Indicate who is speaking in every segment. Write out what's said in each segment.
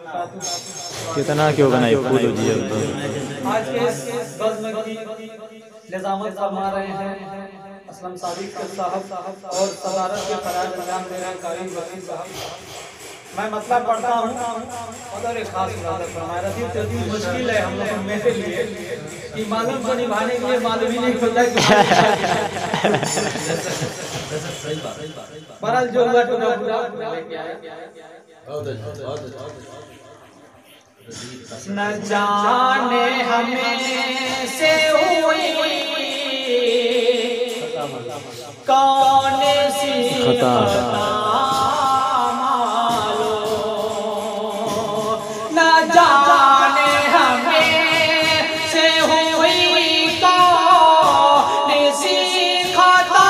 Speaker 1: कितना क्यों बनाई फूल जी।
Speaker 2: आज के इस बज़्म की निज़ामत फरमा रहे हैं असलम सादिक साहब और सदारत के फ़राइज़ अंजाम दे रहे हैं कारी वकील साहब। मैं मतलब पढ़ता हूँ और एक खास इरादा फरमाया रफ़ी तर्तीब मुश्किल है हम लोग मेरे लिए कि मालूम को निभाने के लिए मालूम ही नहीं होता कि बहरहाल जो हुआ तो पूरा लेके आए। न जाने हमें से हुई कौन सी खता मालूम, न जाने हमें से हुई कौन सी खता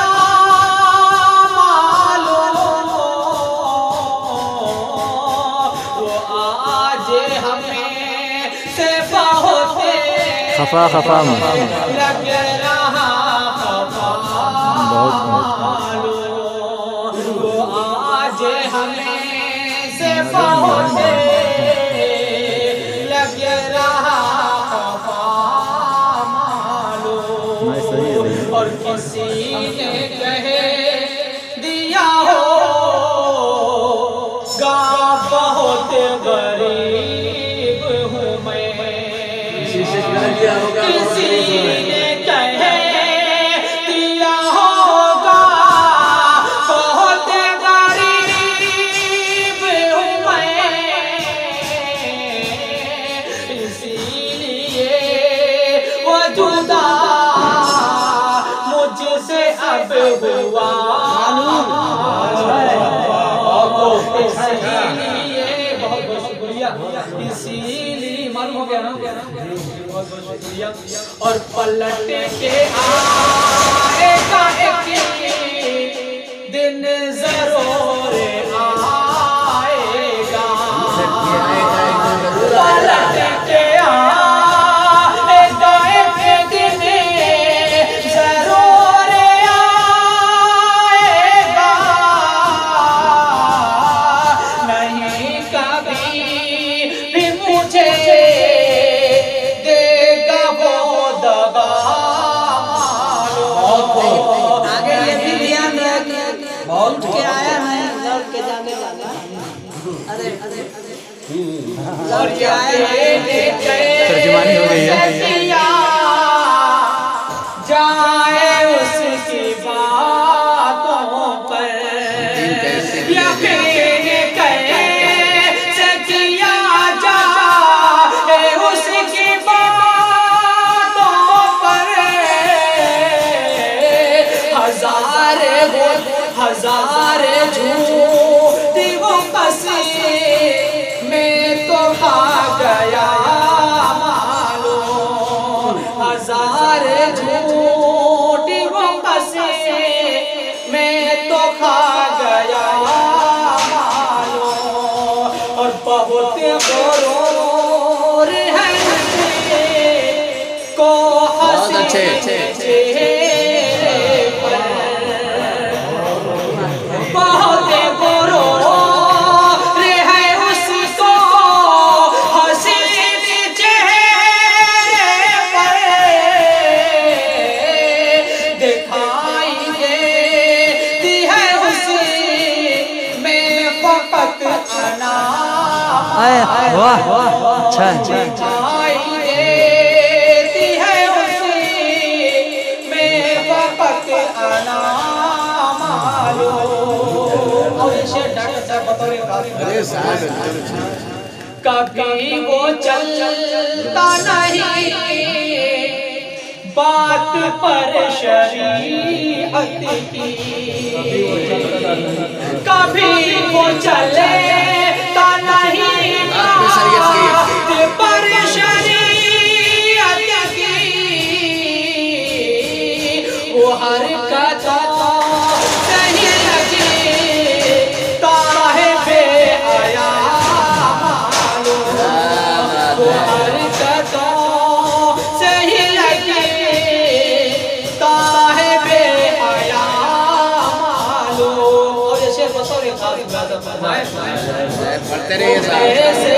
Speaker 2: मालूम, वो आज हमें से बहुत
Speaker 1: खफा खफा में
Speaker 2: लग रहा
Speaker 1: बहुत
Speaker 2: वो आज हमें से बहुत लग रहा मालूम,
Speaker 1: सही है।
Speaker 2: और किसी ने कह दिया हो गा बहुत गरीब हूँ मैं, किसी ने कह दिया होगा बहुत गरीब हूँ मैं, इसीलिए वो जुदा मुझसे अब हुआ, इसीलिए बहुत बहुत शुक्रिया, इसीलिए मालूम हो गया ना, बहुत बहुत शुक्रिया। और पलट के आएगा एक दिन जरूर आएगा, पलट के आएगा एक दिन जरूर आएगा, नहीं कभी भी मुझे देगा वो दगा मालूम।
Speaker 3: आगे ये भी ध्यान रखिए, उठ के आया है लौट के जाने वाला। अरे अरे
Speaker 2: और
Speaker 3: लौट के आया है,
Speaker 1: तर्जुमानी हो गई है।
Speaker 2: जाए उसकी बातों पर यकीन कैसे किया जाए उसकी बातों पर, हजार झूठी वो कसी में तो खा गया मालूम, हजार झूठी वो कसी में तो खा गया मालूम, और बहुत गरूर है को हंसी चेहरे पर, बहुत गरूर है उसको हसीन चेहरे पर, दिखाई देती है उसी में फकत अना,
Speaker 1: वाह अच्छा है।
Speaker 2: दिखाई देती है उसी में फकत अना मालूम। और ये शेर डॉक्टर साहब बतौर कभी वो चलता नहीं बात पर शरीअत की, कभी वो चलता नहीं बात पर शरीअत की, वो हरकत सही लगी ताहे बेहया मालूम, वो हरकतों सही लगी ताहे बेहया मालूम। और ये शेर बतौर खास इबादत फरमाए,
Speaker 4: पढ़ते रहिए
Speaker 2: से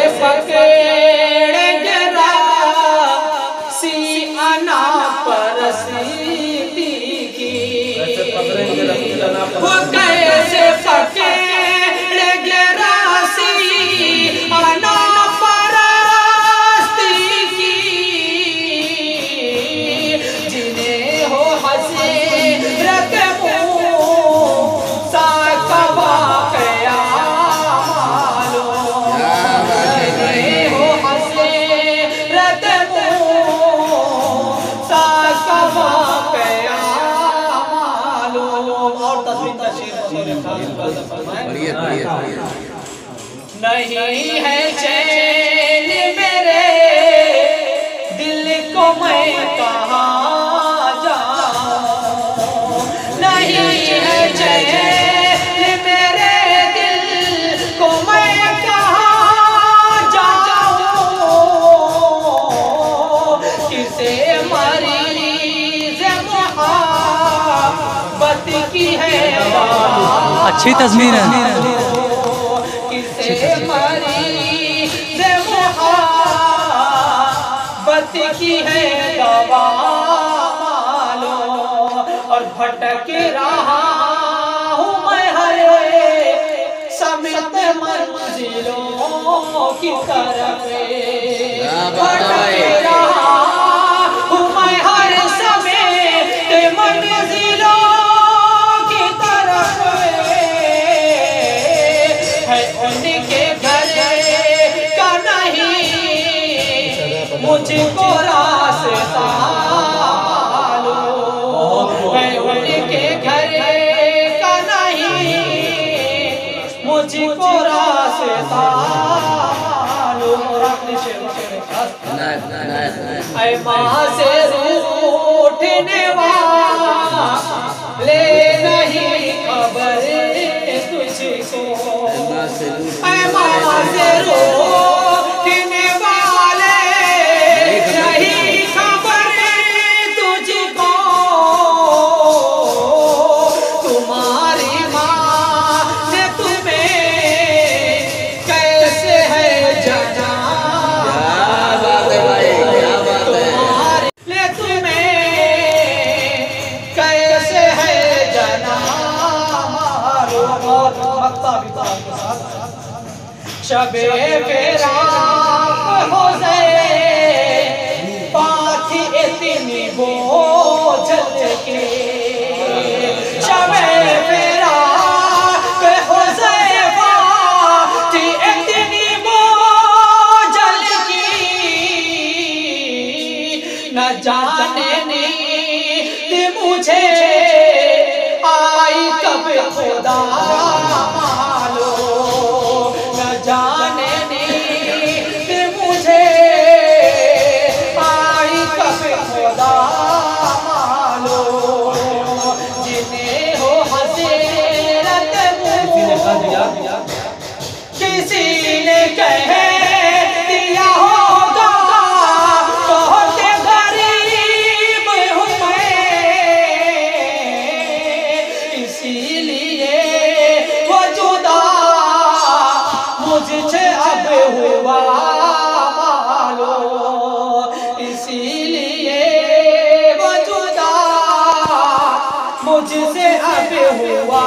Speaker 2: नहीं है चैन मेरे दिल को मैं कहाँ जाऊं, नहीं है चैन मेरे दिल को मैं कहाँ जाऊं, किसे मरीज़ मोहब्बत की है
Speaker 1: अच्छी तस्वीर है।
Speaker 2: किसे मरीज़ मोहब्बत की है दवा लो, और भटक रहा हूँ मैं हर समेत मंजिलों की तरफ, भटक रहा हूँ मैं हर समेत मंजिलों की तरफ, है उनके घर का नहीं मुझको रास्ता मालूम, है उनके घर का नहीं मुझको रास्ता मालूम। ऐ माँ से रूठने वाले नहीं खबर तुझको, ऐ माँ से रूठने वाले नहीं खबर तुझको, तुम्हारी माँ ने तुम्हें कैसे है जाना, तुम्हारी ने तुम्हें कैसे है जाना मारो, शबे बेराम हो गए पाथी इतनी बोझल के, शबे बेराम हो गए पाथी इतनी बोझल की, न जाने नींद मुझे आई कब खुदा मालो, न जाने नींद मुझे आई कब खुदा मालो, जिन्हें हो हसीरत किसी ने कह दिया होगा बहुत गरीब हूँ मैं, इसीलिए वो जुदा मुझसे अब हुआ मालो, इसीलिए वो जुदा मुझसे अब हुआ